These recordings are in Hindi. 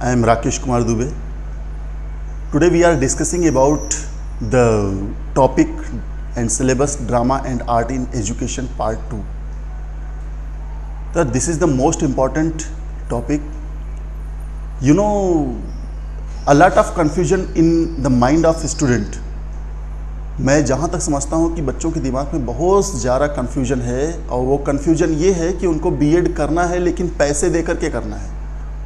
I am Rakesh Kumar Dubey. Today we are discussing about the topic and syllabus drama and art in education part 2. So this is the most important topic. You know, a lot of confusion in the mind of student. मैं जहाँ तक समझता हूँ कि बच्चों के दिमाग में बहुत ज़्यादा कन्फ्यूजन है, और वो कन्फ्यूजन ये है कि उनको बीएड करना है लेकिन पैसे दे करके करना है,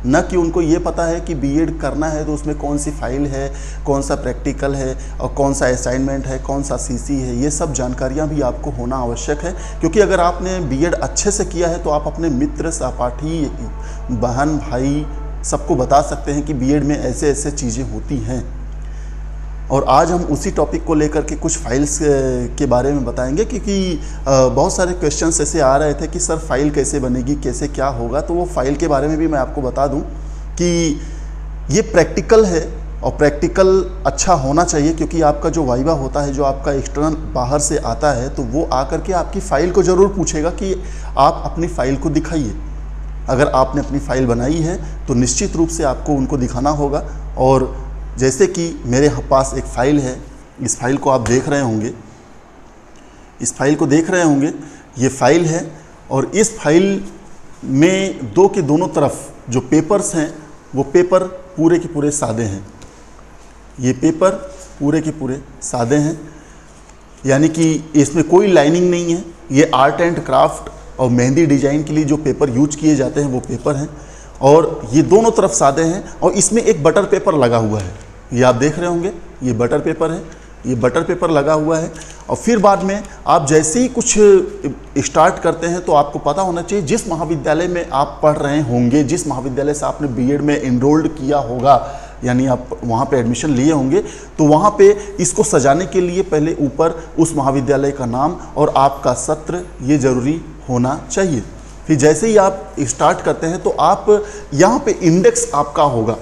न कि उनको ये पता है कि बीएड करना है तो उसमें कौन सी फाइल है, कौन सा प्रैक्टिकल है और कौन सा असाइनमेंट है, कौन सा सीसी है। ये सब जानकारियाँ भी आपको होना आवश्यक है, क्योंकि अगर आपने बीएड अच्छे से किया है तो आप अपने मित्र, सहपाठी, बहन, भाई सबको बता सकते हैं कि बीएड में ऐसे ऐसे चीज़ें होती हैं। और आज हम उसी टॉपिक को लेकर के कुछ फाइल्स के बारे में बताएंगे, क्योंकि बहुत सारे क्वेश्चंस ऐसे आ रहे थे कि सर फाइल कैसे बनेगी, कैसे क्या होगा। तो वो फाइल के बारे में भी मैं आपको बता दूं कि ये प्रैक्टिकल है और प्रैक्टिकल अच्छा होना चाहिए, क्योंकि आपका जो वाइवा होता है, जो आपका एक्सटर्नल बाहर से आता है, तो वो आकर के आपकी फ़ाइल को ज़रूर पूछेगा कि आप अपनी फ़ाइल को दिखाइए। अगर आपने अपनी फ़ाइल बनाई है तो निश्चित रूप से आपको उनको दिखाना होगा। और जैसे कि मेरे पास एक फ़ाइल है, इस फाइल को आप देख रहे होंगे, ये फ़ाइल है। और इस फाइल में दो के दोनों तरफ जो पेपर्स हैं वो पेपर पूरे के पूरे सादे हैं। ये पेपर पूरे के पूरे सादे हैं, यानी कि इसमें कोई लाइनिंग नहीं है। ये आर्ट एंड क्राफ्ट और मेहंदी डिज़ाइन के लिए जो पेपर यूज किए जाते हैं वो पेपर हैं, और ये दोनों तरफ सादे हैं। और इसमें एक बटर पेपर लगा हुआ है, ये आप देख रहे होंगे, ये बटर पेपर है, ये बटर पेपर लगा हुआ है। और फिर बाद में आप जैसे ही कुछ स्टार्ट करते हैं तो आपको पता होना चाहिए जिस महाविद्यालय में आप पढ़ रहे होंगे, जिस महाविद्यालय से आपने बीएड में एनरोल्ड किया होगा, यानी आप वहाँ पे एडमिशन लिए होंगे, तो वहाँ पे इसको सजाने के लिए पहले ऊपर उस महाविद्यालय का नाम और आपका सत्र ये ज़रूरी होना चाहिए। फिर जैसे ही आप स्टार्ट करते हैं तो आप यहाँ पे इंडेक्स आपका होगा,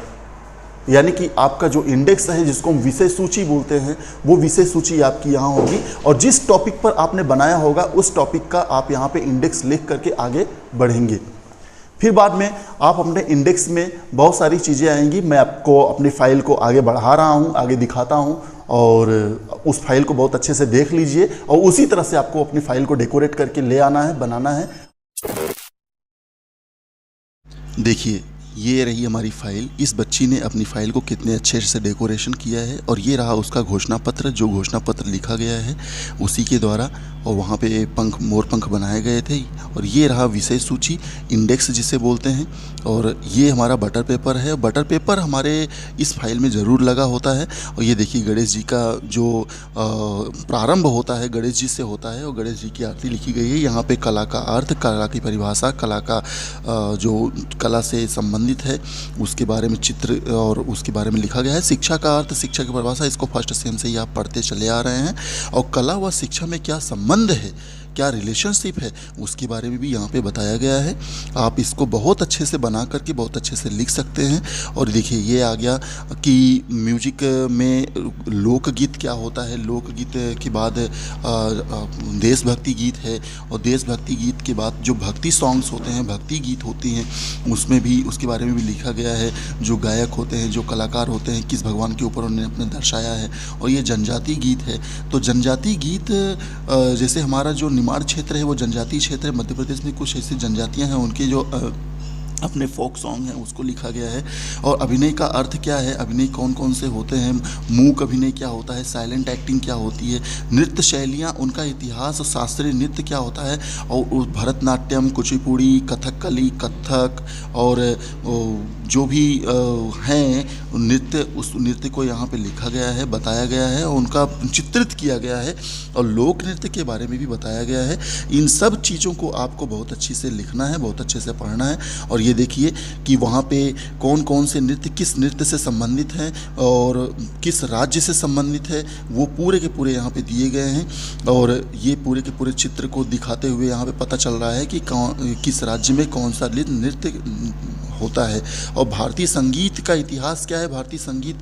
यानी कि आपका जो इंडेक्स है, जिसको हम विषय सूची बोलते हैं, वो विषय सूची आपकी यहाँ होगी। और जिस टॉपिक पर आपने बनाया होगा उस टॉपिक का आप यहाँ पे इंडेक्स लिख करके आगे बढ़ेंगे। फिर बाद में आप अपने इंडेक्स में बहुत सारी चीज़ें आएंगी। मैं आपको अपनी फ़ाइल को आगे बढ़ा रहा हूँ, आगे दिखाता हूँ, और उस फाइल को बहुत अच्छे से देख लीजिए। और उसी तरह से आपको अपनी फ़ाइल को डेकोरेट करके ले आना है, बनाना है। देखिए, ये रही हमारी फ़ाइल। इस बच्ची ने अपनी फ़ाइल को कितने अच्छे से डेकोरेशन किया है, और ये रहा उसका घोषणा पत्र, जो घोषणा पत्र लिखा गया है उसी के द्वारा। और वहाँ पे पंख, मोर पंख बनाए गए थे। और ये रहा विषय सूची, इंडेक्स जिसे बोलते हैं। और ये हमारा बटर पेपर है। बटर पेपर हमारे इस फाइल में ज़रूर लगा होता है। और ये देखिए गणेश जी का जो प्रारंभ होता है गणेश जी से होता है, और गणेश जी की आरती लिखी गई है। यहाँ पे कला का अर्थ, कला की परिभाषा, कला का जो कला से संबंधित है उसके बारे में चित्र और उसके बारे में लिखा गया है। शिक्षा का अर्थ, शिक्षा की परिभाषा, इसको फर्स्ट सेम से ही आप पढ़ते चले आ रहे हैं। और कला व शिक्षा में क्या संबंध है, क्या रिलेशनशिप है, उसके बारे में भी यहाँ पे बताया गया है। आप इसको बहुत अच्छे से बना करके बहुत अच्छे से लिख सकते हैं। और देखिए ये आ गया कि म्यूजिक में लोकगीत क्या होता है, लोकगीत के बाद देशभक्ति गीत है, और देशभक्ति गीत के बाद जो भक्ति सॉन्ग्स होते हैं, भक्ति गीत होती हैं, उसमें भी उसके बारे में भी लिखा गया है। जो गायक होते हैं, जो कलाकार होते हैं, किस भगवान के ऊपर उन्होंने अपने दर्शाया है। और ये जनजाति गीत है। तो जनजाति गीत जैसे हमारा जो निमाड़ क्षेत्र है वो जनजातीय क्षेत्र है। मध्य प्रदेश में कुछ ऐसी जनजातियां हैं, उनके जो अपने फोक सॉन्ग हैं उसको लिखा गया है। और अभिनय का अर्थ क्या है, अभिनय कौन कौन से होते हैं, मूक अभिनय क्या होता है, साइलेंट एक्टिंग क्या होती है, नृत्य शैलियाँ, उनका इतिहास, शास्त्रीय नृत्य क्या होता है, और भरतनाट्यम, कुचिपुड़ी, कथकली, कथक और जो भी हैं नृत्य, उस नृत्य को यहाँ पे लिखा गया है, बताया गया है, और उनका चित्रित किया गया है। और लोक नृत्य के बारे में भी बताया गया है। इन सब चीज़ों को आपको बहुत अच्छे से लिखना है, बहुत अच्छे से पढ़ना है। और ये देखिए कि वहाँ पे कौन कौन से नृत्य किस नृत्य से संबंधित हैं और किस राज्य से संबंधित है, वो पूरे के पूरे यहाँ पे दिए गए हैं। और ये पूरे के पूरे चित्र को दिखाते हुए यहाँ पे पता चल रहा है कि किस राज्य में कौन सा नृत्य होता है। और भारतीय संगीत का इतिहास क्या है, भारतीय संगीत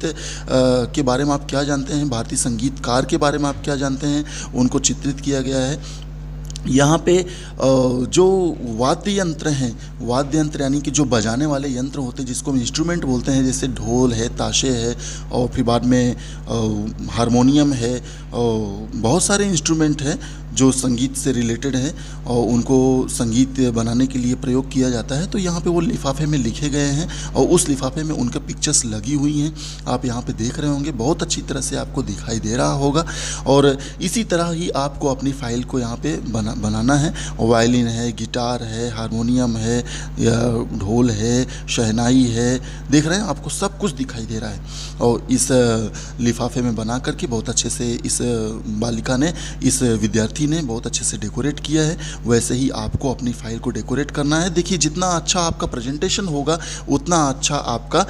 के बारे में आप क्या जानते हैं, भारतीय संगीतकार के बारे में आप क्या जानते हैं, उनको चित्रित किया गया है। यहाँ पे जो वाद्य यंत्र हैं, वाद्य यंत्र यानी कि जो बजाने वाले यंत्र होते हैं जिसको हम इंस्ट्रूमेंट बोलते हैं, जैसे ढोल है, ताशे है और फिर बाद में हारमोनियम है और बहुत सारे इंस्ट्रूमेंट हैं जो संगीत से रिलेटेड हैं और उनको संगीत बनाने के लिए प्रयोग किया जाता है। तो यहाँ पे वो लिफाफे में लिखे गए हैं और उस लिफाफे में उनके पिक्चर्स लगी हुई हैं, आप यहाँ पे देख रहे होंगे, बहुत अच्छी तरह से आपको दिखाई दे रहा होगा। और इसी तरह ही आपको अपनी फाइल को यहाँ पे बनाना है। वायलिन है, गिटार है, हारमोनियम है या ढोल है, शहनाई है, देख रहे हैं आपको सब कुछ दिखाई दे रहा है। और इस लिफाफे में बना करके बहुत अच्छे से इस बालिका ने, इस विद्यार्थी ने बहुत अच्छे से डेकोरेट किया है। वैसे ही आपको अपनी फाइल को डेकोरेट करना है। देखिए जितना अच्छा आपका प्रेजेंटेशन होगा उतना अच्छा आपका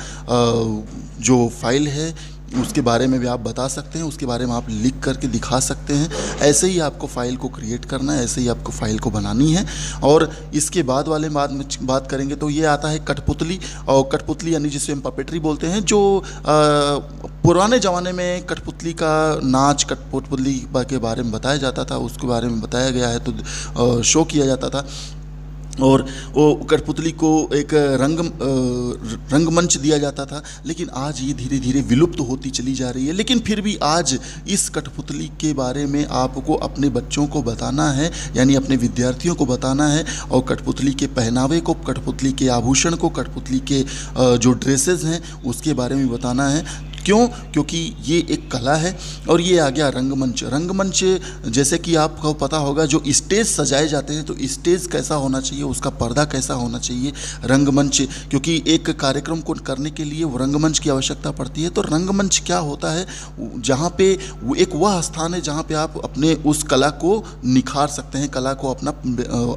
जो फाइल है उसके बारे में भी आप बता सकते हैं, उसके बारे में आप लिख करके दिखा सकते हैं। ऐसे ही आपको फ़ाइल को क्रिएट करना है, ऐसे ही आपको फ़ाइल को बनानी है। और इसके बाद वाले बात करेंगे तो ये आता है कठपुतली। और कठपुतली यानी जिसे हम पपेट्री बोलते हैं, जो पुराने ज़माने में कठपुतली का नाच, कठपुतली के बारे में बताया जाता था, उसके बारे में बताया गया है, तो शो किया जाता था। और वो कठपुतली को एक रंगमंच दिया जाता था। लेकिन आज ये धीरे धीरे विलुप्त होती चली जा रही है। लेकिन फिर भी आज इस कठपुतली के बारे में आपको अपने बच्चों को बताना है, यानी अपने विद्यार्थियों को बताना है। और कठपुतली के पहनावे को, कठपुतली के आभूषण को, कठपुतली के जो ड्रेसेस हैं उसके बारे में बताना है। क्यों? क्योंकि ये एक कला है। और ये आ गया रंगमंच। रंगमंच जैसे कि आपको पता होगा, जो स्टेज सजाए जाते हैं तो स्टेज कैसा होना चाहिए, उसका पर्दा कैसा होना चाहिए। रंगमंच, क्योंकि एक कार्यक्रम को करने के लिए वो रंगमंच की आवश्यकता पड़ती है। तो रंगमंच क्या होता है? जहाँ पे एक वह स्थान है जहाँ पे आप अपने उस कला को निखार सकते हैं, कला को अपना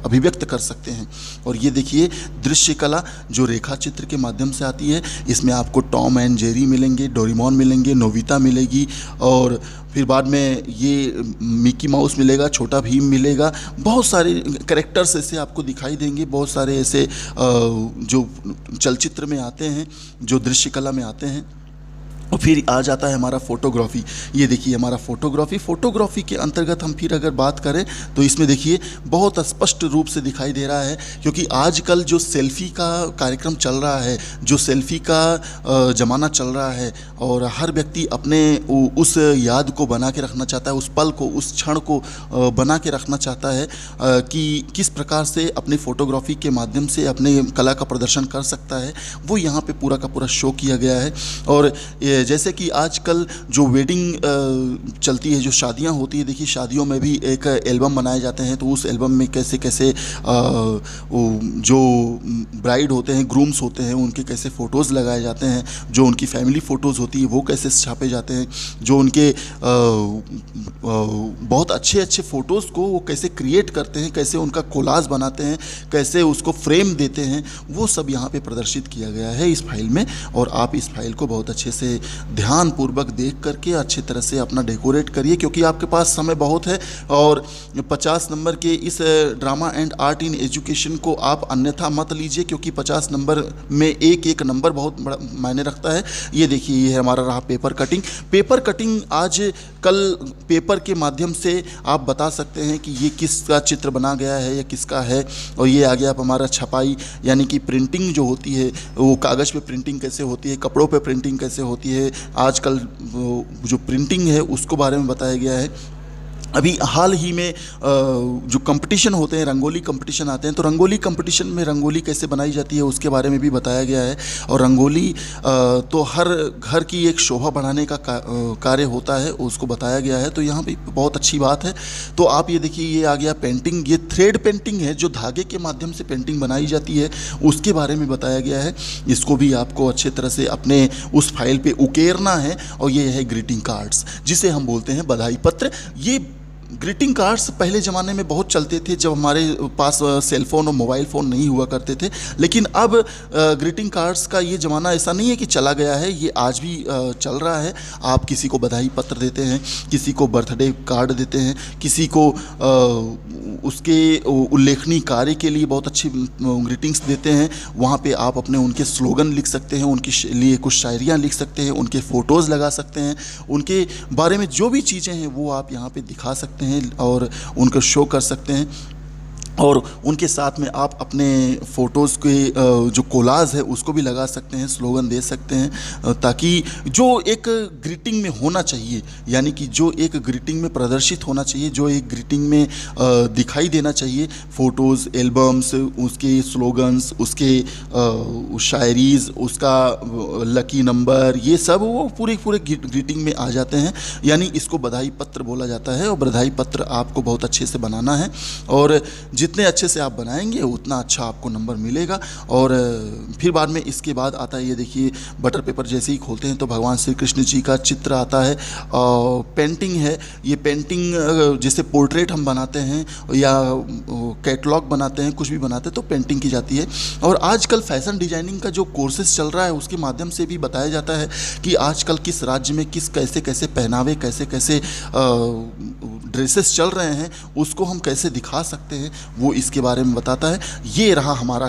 अभिव्यक्त कर सकते हैं। और ये देखिए दृश्य कला जो रेखा चित्र के माध्यम से आती है, इसमें आपको टॉम एंड जेरी मिलेंगे, डोरेमोन मिलेंगे, नोबिता मिलेगी और फिर बाद में ये मिकी माउस मिलेगा, छोटा भीम मिलेगा। बहुत सारे कैरेक्टर्स ऐसे आपको दिखाई देंगे, बहुत सारे ऐसे जो चलचित्र में आते हैं, जो दृश्य कला में आते हैं। और फिर आ जाता है हमारा फ़ोटोग्राफी। ये देखिए हमारा फ़ोटोग्राफी के अंतर्गत हम फिर अगर बात करें तो इसमें देखिए बहुत स्पष्ट रूप से दिखाई दे रहा है, क्योंकि आजकल जो सेल्फ़ी का कार्यक्रम चल रहा है, जो सेल्फ़ी का ज़माना चल रहा है, और हर व्यक्ति अपने उस याद को बना के रखना चाहता है, उस पल को, उस क्षण को बना के रखना चाहता है कि किस प्रकार से अपनी फ़ोटोग्राफी के माध्यम से अपने कला का प्रदर्शन कर सकता है। वो यहाँ पे पूरा का पूरा शो किया गया है। और जैसे कि आजकल जो वेडिंग चलती है, जो शादियां होती है, देखिए शादियों में भी एक एल्बम बनाए जाते हैं। तो उस एल्बम में कैसे कैसे जो ब्राइड होते हैं, ग्रूम्स होते हैं, उनके कैसे फ़ोटोज़ लगाए जाते हैं, जो उनकी फैमिली फ़ोटोज़ होती है वो कैसे छापे जाते हैं, जो उनके बहुत अच्छे अच्छे फ़ोटोज़ को वो कैसे क्रिएट करते हैं, कैसे उनका कोलाज बनाते हैं, कैसे उसको फ्रेम देते हैं, वो सब यहाँ पे प्रदर्शित किया गया है इस फाइल में। और आप इस फाइल को बहुत अच्छे से ध्यानपूर्वक देख करके अच्छी तरह से अपना डेकोरेट करिए, क्योंकि आपके पास समय बहुत है। और 50 नंबर के इस drama and art in education को आप अन्यथा मत लीजिए, क्योंकि 50 नंबर में एक एक नंबर बहुत बड़ा मायने रखता है। ये देखिए ये हमारा रहा पेपर कटिंग। पेपर कटिंग आज कल पेपर के माध्यम से आप बता सकते हैं कि ये किसका चित्र बना गया है या किसका है। और ये आ गया आप हमारा छपाई, यानी कि प्रिंटिंग जो होती है, वो कागज़ पे प्रिंटिंग कैसे होती है, कपड़ों पे प्रिंटिंग कैसे होती है, आजकल जो प्रिंटिंग है उसको बारे में बताया गया है। अभी हाल ही में जो कंपटीशन होते हैं, रंगोली कंपटीशन आते हैं, तो रंगोली कंपटीशन में रंगोली कैसे बनाई जाती है उसके बारे में भी बताया गया है। और रंगोली तो हर घर की एक शोभा बढ़ाने का कार्य होता है, उसको बताया गया है। तो यहाँ पे बहुत अच्छी बात है। तो आप ये देखिए ये आ गया पेंटिंग, ये थ्रेड पेंटिंग है, जो धागे के माध्यम से पेंटिंग बनाई जाती है उसके बारे में बताया गया है। इसको भी आपको अच्छे तरह से अपने उस फाइल पे उकेरना है। और ये है ग्रीटिंग कार्ड्स, जिसे हम बोलते हैं बधाई पत्र। ये ग्रीटिंग कार्ड्स पहले ज़माने में बहुत चलते थे, जब हमारे पास सेलफोन और मोबाइल फ़ोन नहीं हुआ करते थे। लेकिन अब ग्रीटिंग कार्ड्स का ये ज़माना ऐसा नहीं है कि चला गया है, ये आज भी चल रहा है। आप किसी को बधाई पत्र देते हैं, किसी को बर्थडे कार्ड देते हैं, किसी को उसके उल्लेखनीय कार्य के लिए बहुत अच्छी ग्रीटिंग्स देते हैं। वहाँ पे आप अपने उनके स्लोगन लिख सकते हैं, उनके लिए कुछ शायरियाँ लिख सकते हैं, उनके फ़ोटोज़ लगा सकते हैं, उनके बारे में जो भी चीज़ें हैं वो आप यहाँ पे दिखा सकते हैं। सकते हैं और उनको शो कर सकते हैं। और उनके साथ में आप अपने फ़ोटोज़ के जो कोलाज है उसको भी लगा सकते हैं, स्लोगन दे सकते हैं, ताकि जो एक ग्रीटिंग में होना चाहिए, यानी कि जो एक ग्रीटिंग में प्रदर्शित होना चाहिए, जो एक ग्रीटिंग में दिखाई देना चाहिए, फ़ोटोज़, एल्बम्स, उसके स्लोगन्स, उसके शायरीज़, उसका लकी नंबर, ये सब वो पूरे ग्रीटिंग में आ जाते हैं। यानी इसको बधाई पत्र बोला जाता है और बधाई पत्र आपको बहुत अच्छे से बनाना है और जितने अच्छे से आप बनाएंगे उतना अच्छा आपको नंबर मिलेगा। और फिर बाद में इसके बाद आता है, ये देखिए बटर पेपर जैसे ही खोलते हैं तो भगवान श्री कृष्ण जी का चित्र आता है। पेंटिंग है, ये पेंटिंग जैसे पोर्ट्रेट हम बनाते हैं या कैटलॉग बनाते हैं, कुछ भी बनाते हैं तो पेंटिंग की जाती है। और आजकल फैशन डिजाइनिंग का जो कोर्सेज चल रहा है उसके माध्यम से भी बताया जाता है कि आजकल किस राज्य में किस कैसे कैसे पहनावे, कैसे कैसे ड्रेसेस चल रहे हैं, उसको हम कैसे दिखा सकते हैं, वो इसके बारे में बताता है। ये रहा हमारा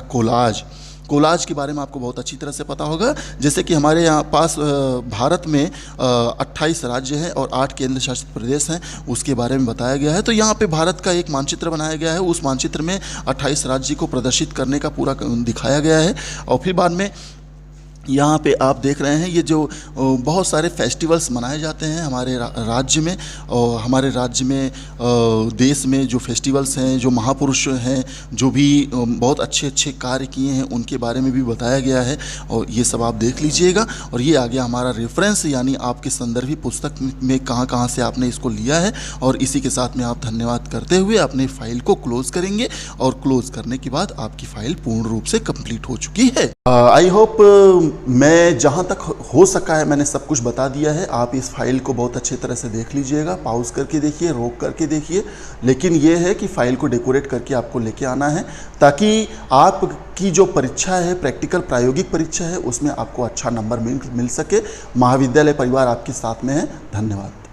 कोलाज के बारे में आपको बहुत अच्छी तरह से पता होगा। जैसे कि हमारे यहाँ पास भारत में 28 राज्य हैं और 8 केंद्र शासित प्रदेश हैं, उसके बारे में बताया गया है। तो यहाँ पे भारत का एक मानचित्र बनाया गया है, उस मानचित्र में 28 राज्य को प्रदर्शित करने का पूरा दिखाया गया है। और फिर बाद में यहाँ पे आप देख रहे हैं ये जो बहुत सारे फेस्टिवल्स मनाए जाते हैं हमारे राज्य में, और हमारे राज्य में देश में जो फेस्टिवल्स हैं, जो महापुरुष हैं, जो भी बहुत अच्छे अच्छे कार्य किए हैं, उनके बारे में भी बताया गया है। और ये सब आप देख लीजिएगा। और ये आ गया हमारा रेफरेंस, यानी आपके संदर्भी पुस्तक में कहाँ कहाँ से आपने इसको लिया है। और इसी के साथ में आप धन्यवाद करते हुए अपने फाइल को क्लोज़ करेंगे और क्लोज़ करने के बाद आपकी फ़ाइल पूर्ण रूप से कंप्लीट हो चुकी है। आई होप मैं जहाँ तक हो सका है मैंने सब कुछ बता दिया है। आप इस फाइल को बहुत अच्छे तरह से देख लीजिएगा, पॉज करके देखिए, रोक करके देखिए। लेकिन ये है कि फ़ाइल को डेकोरेट करके आपको लेके आना है, ताकि आपकी जो परीक्षा है, प्रैक्टिकल प्रायोगिक परीक्षा है, उसमें आपको अच्छा नंबर मिल सके। महाविद्यालय परिवार आपके साथ में है। धन्यवाद।